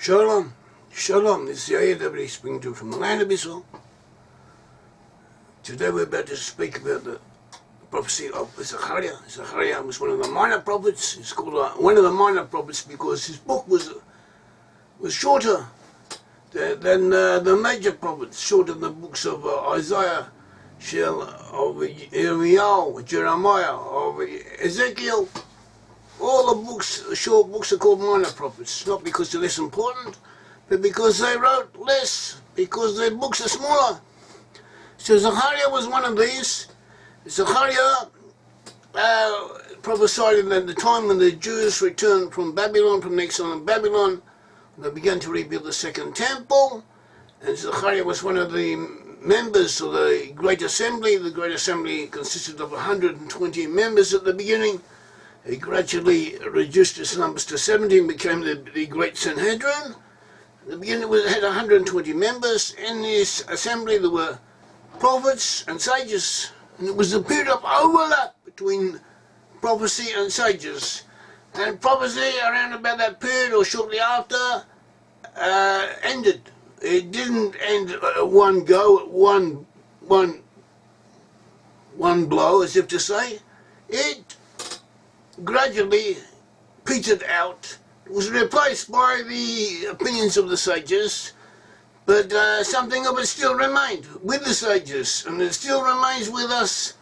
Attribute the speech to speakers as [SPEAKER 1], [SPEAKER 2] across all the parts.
[SPEAKER 1] Shalom, Shalom, this is Yair Davidiy speaking to you from the land of Israel. Today we're about to speak about the prophecy of Zechariah. Zechariah was one of the minor prophets. He's called one of the minor prophets because his book was shorter than the major prophets, shorter than the books of Isaiah, of Yirmiyahu, Jeremiah, of Ezekiel. All the books, short books, are called minor prophets, not because they're less important, but because they wrote less, because their books are smaller. So Zechariah was one of these. Zechariah prophesied at the time when the Jews returned from Babylon, from the exile in Babylon. They began to rebuild the second temple, and Zechariah was one of the members of the Great Assembly. The Great Assembly consisted of 120 members at the beginning. He gradually reduced its numbers to 70 and became the Great Sanhedrin. At the beginning it had 120 members. In this assembly there were prophets and sages, and it was a period of overlap between prophecy and sages. And prophecy around about that period or shortly after ended. It didn't end at one go, one blow, as if to say. It gradually petered out. It was replaced by the opinions of the sages, but something of it still remained with the sages, and it still remains with us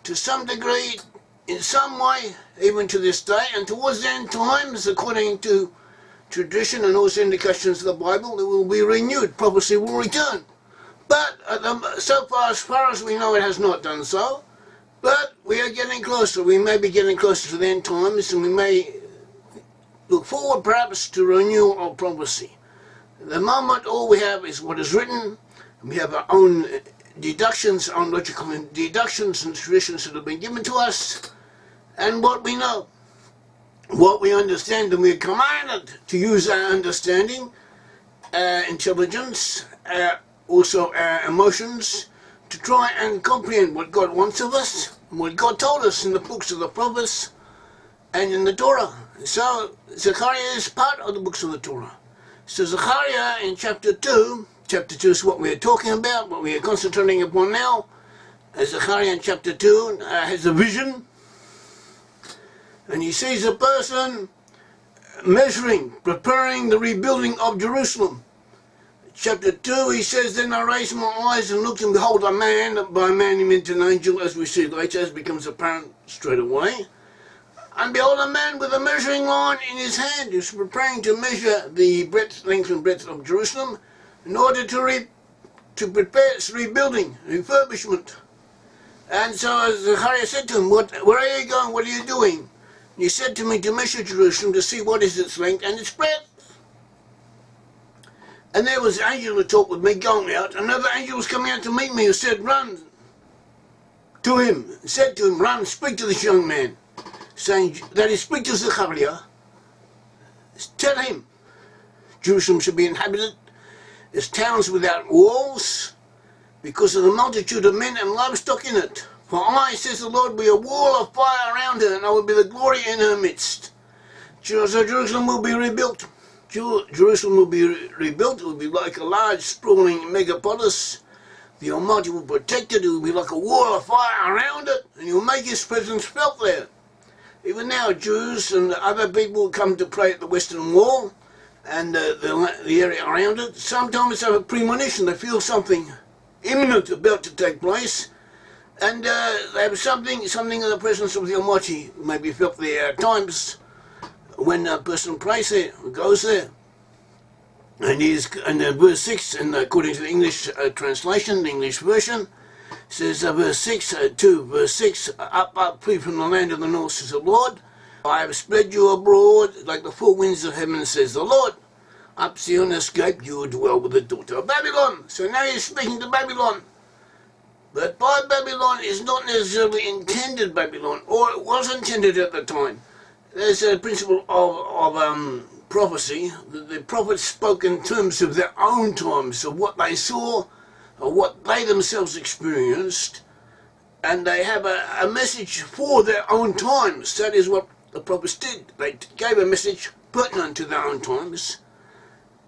[SPEAKER 1] to some degree, in some way, even to this day. And towards the end times, according to tradition and also indications of the Bible, it will be renewed. Prophecy will return. But so far as we know, it has not done so. But we are getting closer. We may be getting closer to the end times, and we may look forward perhaps to renewal of prophecy. At the moment, all we have is what is written. We have our own deductions, own logical deductions and traditions that have been given to us, and what we know, what we understand, and we are commanded to use our understanding, intelligence, also our emotions, to try and comprehend what God wants of us, and what God told us in the books of the prophets and in the Torah. So Zechariah is part of the books of the Torah. So Zechariah in chapter 2 is what we are talking about, what we are concentrating upon now. Zechariah in chapter 2 has a vision, and he sees a person measuring, preparing the rebuilding of Jerusalem. Chapter 2, he says, "Then I raised my eyes and looked, and behold, a man, by a man he meant an angel," as we see later, as becomes apparent straight away. "And behold, a man with a measuring line in his hand," who's preparing to measure the breadth, length and breadth of Jerusalem in order to prepare its rebuilding, refurbishment. And so Zechariah said to him, "Where are you going? What are you doing?" And he said to me, "To measure Jerusalem, to see what is its length and its breadth." And there was an angel who talked with me going out. Another angel was coming out to meet me, who said, "Run to him," said to him, "Run, speak to this young man," saying that he speak to Zechariah. Tell him Jerusalem should be inhabited as towns without walls, because of the multitude of men and livestock in it. For I, says the Lord, will be a wall of fire around her, and I will be the glory in her midst. So Jerusalem will be rebuilt. Jerusalem will be rebuilt. It will be like a large, sprawling megapolis. The Almighty will protect it. It will be like a wall of fire around it, and He will make His presence felt there. Even now, Jews and other people come to pray at the Western Wall and the area around it. Sometimes they have a premonition. They feel something imminent about to take place, and they have something in the presence of the Almighty may be felt there at times when a person prays there, goes there. And verse 6, and according to the English translation, the English version, says verse 6, verse 6, up, flee from the land of the north, says the Lord. I have spread you abroad like the four winds of heaven, says the Lord. Up Zion, escape, you will dwell with the daughter of Babylon. So now he's speaking to Babylon. But by Babylon is not necessarily intended Babylon, or it was intended at the time. There's a principle of prophecy. The prophets spoke in terms of their own times, of what they saw, or what they themselves experienced, and they have a message for their own times. That is what the prophets did. They gave a message pertinent to their own times.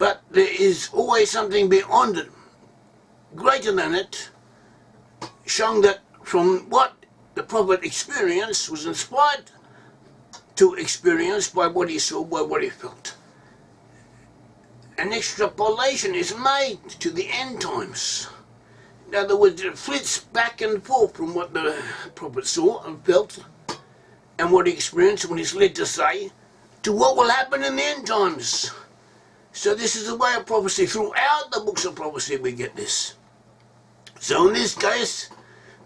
[SPEAKER 1] But there is always something beyond it, greater than it, showing that from what the prophet experienced was inspired to experience by what he saw, by what he felt. An extrapolation is made to the end times. In other words, it flits back and forth from what the prophet saw and felt and what he experienced, what he's led to say, to what will happen in the end times. So this is the way of prophecy. Throughout the books of prophecy we get this. So in this case,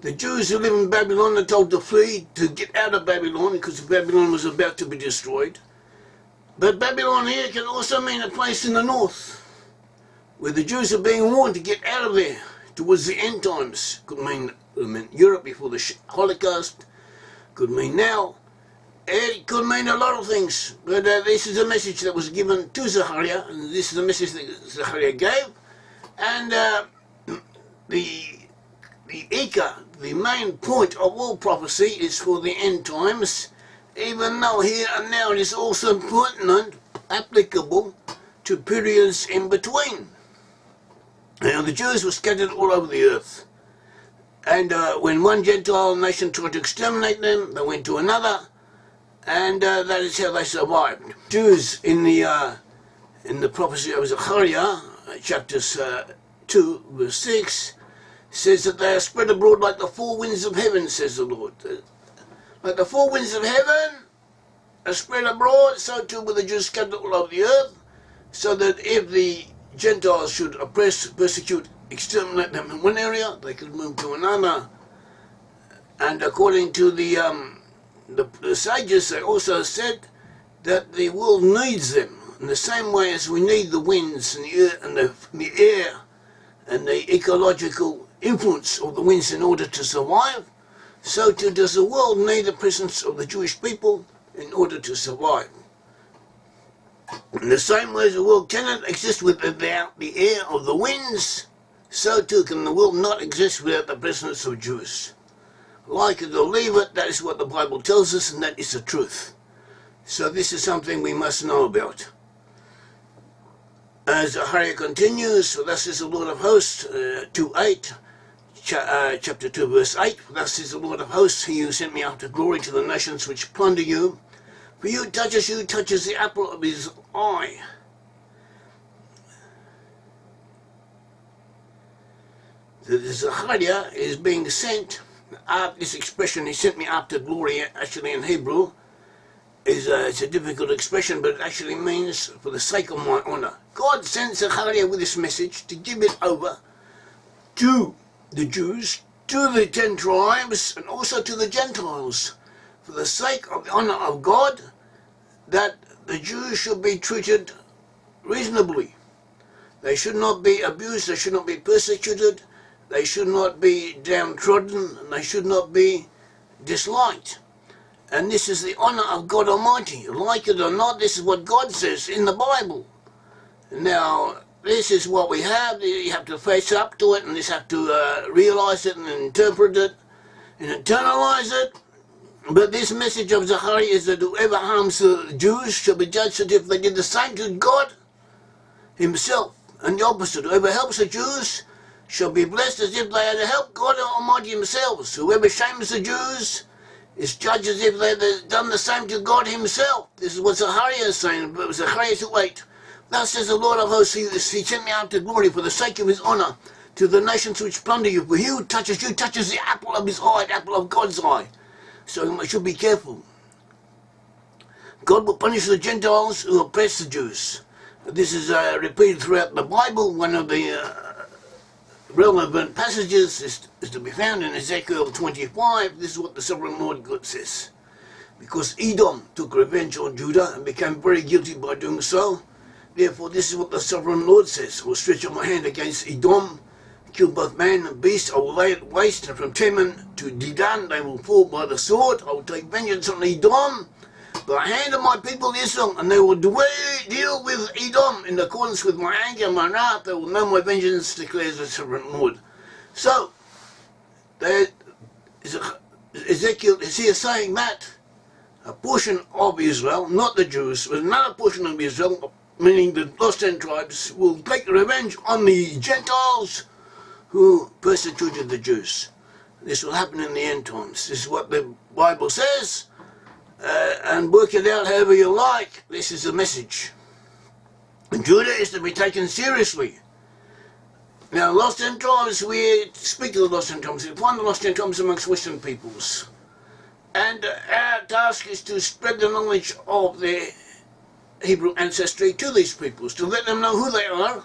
[SPEAKER 1] the Jews who live in Babylon are told to flee, to get out of Babylon, because Babylon was about to be destroyed. But Babylon here can also mean a place in the north, where the Jews are being warned to get out of there towards the end times. Could mean Europe before the Holocaust, could mean now. It could mean a lot of things, but this is a message that was given to Zechariah, and this is a message that Zechariah gave, and the Ika, the main point of all prophecy, is for the end times, even though here and now it is also pertinent, applicable to periods in between. Now the Jews were scattered all over the earth, and when one Gentile nation tried to exterminate them, they went to another, and that is how they survived. Jews in the prophecy of Zechariah, chapters 2, verse 6, says that they are spread abroad like the four winds of heaven, says the Lord. Like the four winds of heaven are spread abroad, so too were the Jews scattered all over the earth, so that if the Gentiles should oppress, persecute, exterminate them in one area, they could move to another. And according to the sages, they also said that the world needs them in the same way as we need the winds and the air and the ecological influence of the winds in order to survive. So too does the world need the presence of the Jewish people in order to survive. In the same way as the world cannot exist without the air of the winds, so too can the world not exist without the presence of Jews. Like it or leave it, that is what the Bible tells us, and that is the truth. So this is something we must know about. As Zechariah continues, so thus is the Lord of hosts, 2:8, chapter 2, verse 8, thus is the Lord of hosts, he who sent me after glory to the nations which plunder you. For you touches the apple of his eye. The Zechariah is being sent. This expression, he sent me after glory, actually in Hebrew, it's a difficult expression, but it actually means for the sake of my honor. God sent Zechariah with this message to give it over to the Jews, to the 10 tribes, and also to the Gentiles, for the sake of the honor of God, that the Jews should be treated reasonably. They should not be abused, they should not be persecuted, they should not be downtrodden, and they should not be disliked. And this is the honor of God Almighty. Like it or not, this is what God says in the Bible. Now, this is what we have. You have to face up to it, and you have to realize it and interpret it and internalize it. But this message of Zechariah is that whoever harms the Jews shall be judged as if they did the same to God himself. And the opposite, whoever helps the Jews shall be blessed as if they had helped God Almighty themselves. Whoever shames the Jews is judged as if they had done the same to God himself. This is what Zechariah is saying, Zechariah 2:8. Thus says the Lord of hosts, he sent me out to glory for the sake of his honor to the nations which plunder you. For he who touches you touches the apple of his eye, the apple of God's eye. So we should be careful. God will punish the Gentiles who oppress the Jews. This is repeated throughout the Bible. One of the relevant passages is to be found in Ezekiel 25. This is what the sovereign Lord God says. Because Edom took revenge on Judah and became very guilty by doing so, therefore this is what the sovereign Lord says. I will stretch out my hand against Edom, kill both man and beast. I will lay it waste, and from Teman to Dedan they will fall by the sword. I will take vengeance on Edom by the hand of my people Israel, and they will deal with Edom in accordance with my anger and my wrath. They will know my vengeance, declares the sovereign Lord. So, Ezekiel is here saying that a portion of Israel, not the Jews, but another portion of Israel, meaning the lost 10 tribes, will take revenge on the Gentiles who persecuted the Jews. This will happen in the end times. This is what the Bible says, and work it out however you like. This is the message. And Judah is to be taken seriously. Now, lost 10 tribes, we speak of the lost 10 tribes. We find the lost 10 tribes amongst Western peoples. And our task is to spread the knowledge of their Hebrew ancestry to these peoples, to let them know who they are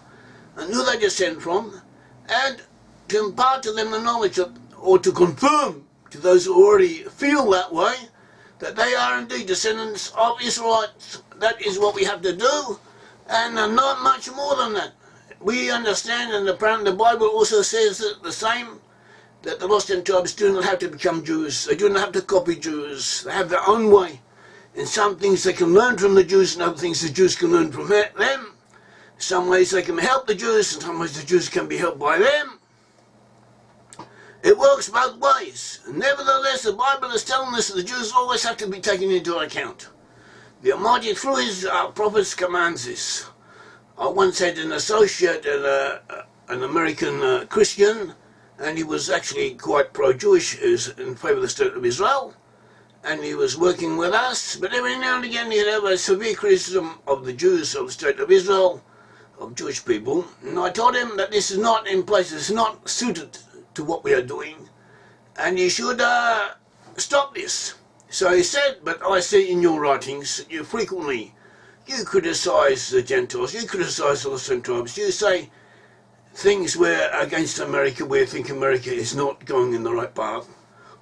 [SPEAKER 1] and who they descend from, and to impart to them the knowledge of, or to confirm to those who already feel that way, that they are indeed descendants of Israelites. That is what we have to do, and not much more than that. We understand, and the Bible also says that the same, that the lost 10 tribes do not have to become Jews. They do not have to copy Jews. They have their own way. In some things they can learn from the Jews, and other things the Jews can learn from them. In some ways they can help the Jews, in some ways the Jews can be helped by them. It works both ways. Nevertheless, the Bible is telling us that the Jews always have to be taken into account. The Almighty, through his prophets, commands this. I once had an associate, an American Christian, and he was actually quite pro-Jewish, he was in favour of the State of Israel, and he was working with us, but every now and again he'd have a severe criticism of the Jews, of the State of Israel, of Jewish people, and I told him that this is not in place, it's not suited to what we are doing, and you should stop this. So he said, but I see in your writings, you frequently, you criticise the Gentiles, you criticise the lost 10 tribes, you say things where against America, where you think America is not going in the right path,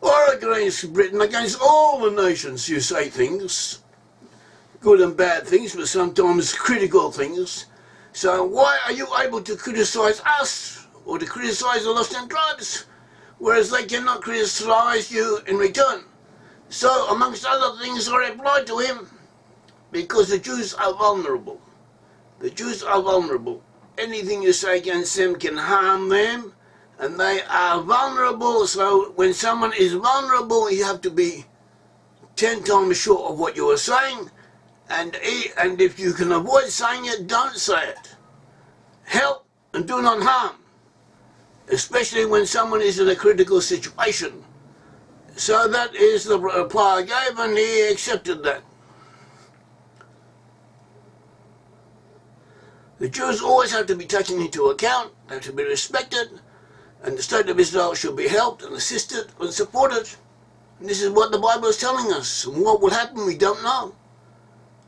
[SPEAKER 1] or against Britain, against all the nations you say things, good and bad things, but sometimes critical things. So why are you able to criticise us, or to criticise the lost 10 tribes, whereas they cannot criticise you in return? So, amongst other things, I replied to him, because the Jews are vulnerable. The Jews are vulnerable. Anything you say against them can harm them, and they are vulnerable. So when someone is vulnerable, you have to be 10 times sure of what you are saying, and if you can avoid saying it, don't say it. Help and do not harm, especially when someone is in a critical situation. So that is the reply I gave, and he accepted that. The Jews always have to be taken into account, they have to be respected, and the State of Israel should be helped and assisted and supported. And this is what the Bible is telling us. And what will happen, we don't know.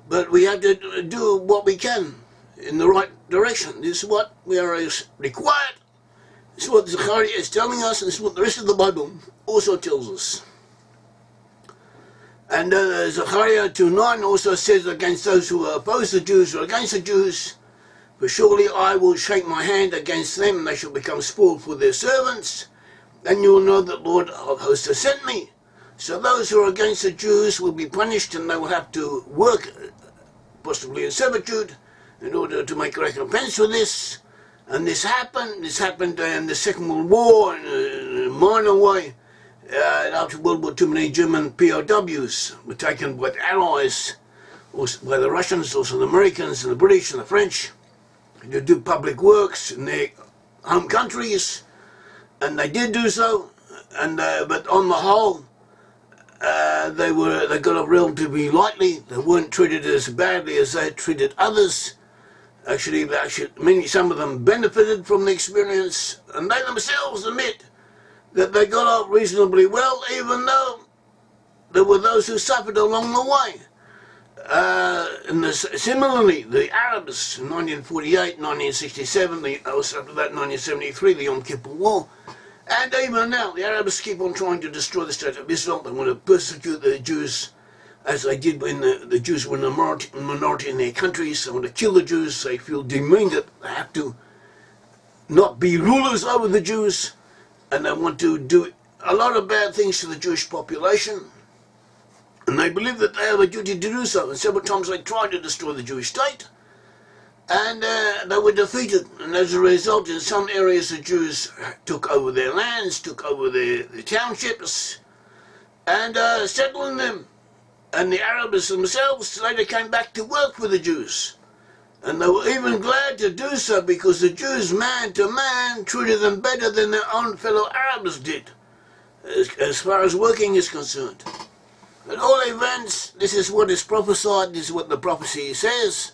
[SPEAKER 1] But we have to do what we can in the right direction. This is what we are required. This is what Zechariah is telling us, and this is what the rest of the Bible also tells us. And Zechariah 2:9 also says, against those who oppose the Jews or against the Jews, for surely I will shake my hand against them, and they shall become spoil for their servants. Then you will know that Lord of hosts has sent me. So those who are against the Jews will be punished, and they will have to work, possibly in servitude, in order to make recompense for this. And this happened in the Second World War in a minor way. After World War II, many German POWs were taken by the Allies, also by the Russians, also the Americans and the British and the French, to do public works in their home countries, and they did do so. And but on the whole, they got off relatively lightly. They weren't treated as badly as they treated others. Actually, some of them benefited from the experience, and they themselves admit that they got off reasonably well, even though there were those who suffered along the way. Similarly, the Arabs in 1948, 1967, also after that 1973, the Yom Kippur War, and even now, the Arabs keep on trying to destroy the State of Israel. They want to persecute the Jews, as they did when the Jews were in a minority in their countries. They want to kill the Jews. They feel demeaned that they have to not be rulers over the Jews, and they want to do a lot of bad things to the Jewish population. And they believe that they have a duty to do so. And several times they tried to destroy the Jewish state, and they were defeated. And as a result, in some areas the Jews took over their lands, took over their townships, and settled in them. And the Arabs themselves later came back to work for the Jews. And they were even glad to do so because the Jews, man to man, treated them better than their own fellow Arabs did, as far as working is concerned. At all events, this is what is prophesied, this is what the prophecy says,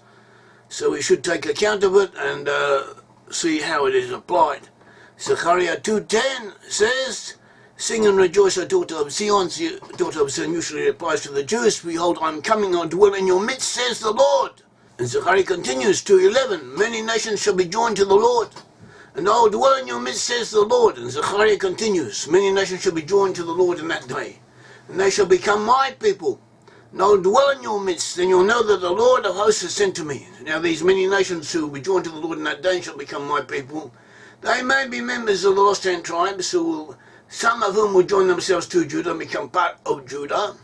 [SPEAKER 1] so we should take account of it and see how it is applied. Zechariah 2:10 says, "Sing and rejoice, O daughter of Zion." Daughter of Zion usually applies to the Jews. "Behold, I am coming, I dwell in your midst, says the Lord." And Zechariah continues, 2:11, "Many nations shall be joined to the Lord, and I will dwell in your midst, says the Lord." And Zechariah continues, "Many nations shall be joined to the Lord in that day, and they shall become my people, and I will dwell in your midst. Then you'll know that the Lord of hosts has sent to me." Now these many nations who will be joined to the Lord in that day shall become my people. They may be members of the lost 10 tribes, some of whom will join themselves to Judah and become part of Judah,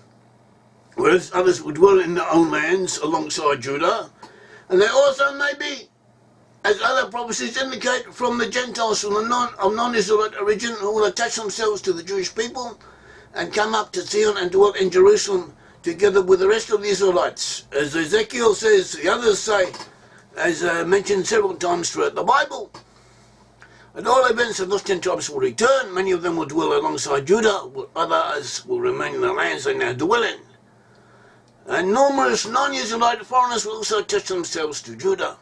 [SPEAKER 1] whereas others will dwell in their own lands alongside Judah. And they also may be, as other prophecies indicate, from the Gentiles of non-Israelite origin who will attach themselves to the Jewish people and come up to Zion and dwell in Jerusalem together with the rest of the Israelites. As Ezekiel says, the others say, as mentioned several times throughout the Bible. At all events, the lost 10 tribes will return. Many of them will dwell alongside Judah, while others will remain in the lands they now dwell in. And numerous non-Israelite foreigners will also attach themselves to Judah.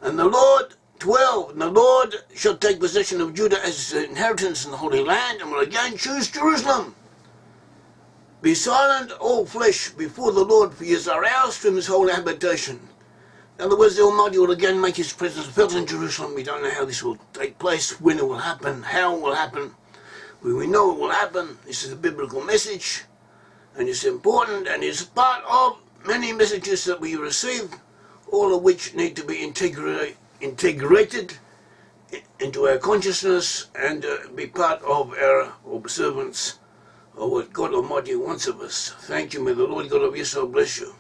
[SPEAKER 1] And the Lord, 12, and the Lord shall take possession of Judah as his inheritance in the Holy Land, and will again choose Jerusalem. "Be silent, all flesh, before the Lord, for he is aroused from his holy habitation." In other words, the Almighty will again make his presence felt in Jerusalem. We don't know how this will take place, when it will happen, how it will happen. We know it will happen. This is a biblical message, and it's important, and it's part of many messages that we receive, all of which need to be integrated into our consciousness and be part of our observance of what God Almighty wants of us. Thank you. May the Lord God of Israel bless you.